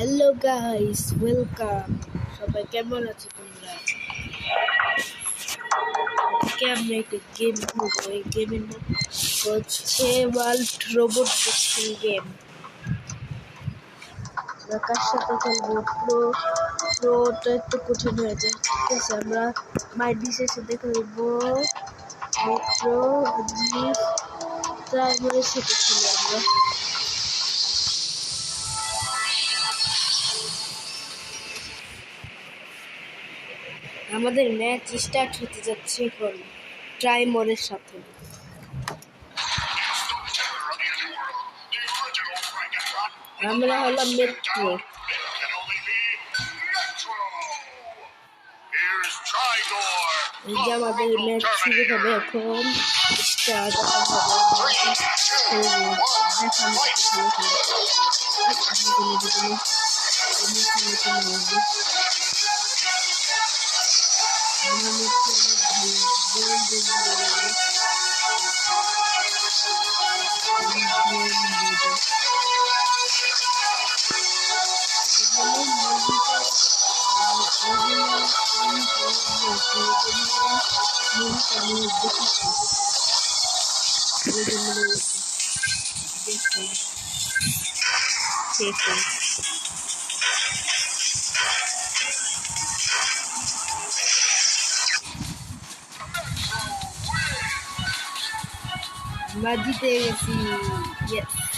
Hello guys, welcome. সবাই কেমন আছো তোমরা? আজকে আমরা একটা গেম খেলবো। এই গেমের নাম হচ্ছে ওয়ার্ল্ড রোবট রেসিং গেম। আমরা কার সাথে খেলবো? প্রোটা একটু কঠিন হয়ে যায়। ঠিক আছে, আমরা মাইডিসের সাথে খেলবো। মেট্রো জিপ ড্রাইভারের সাথে খেলি আমরা। আমাদের ম্যাচ স্টার্ট হতে যাচ্ছে এখন ট্রাইমরের সাথে। আমরা হলাম মেট্রো। এই যে আমাদের ম্যাচ শুরু হবে এখন। স্টার্ট আমরা জিতে গেছি। ইয়েস।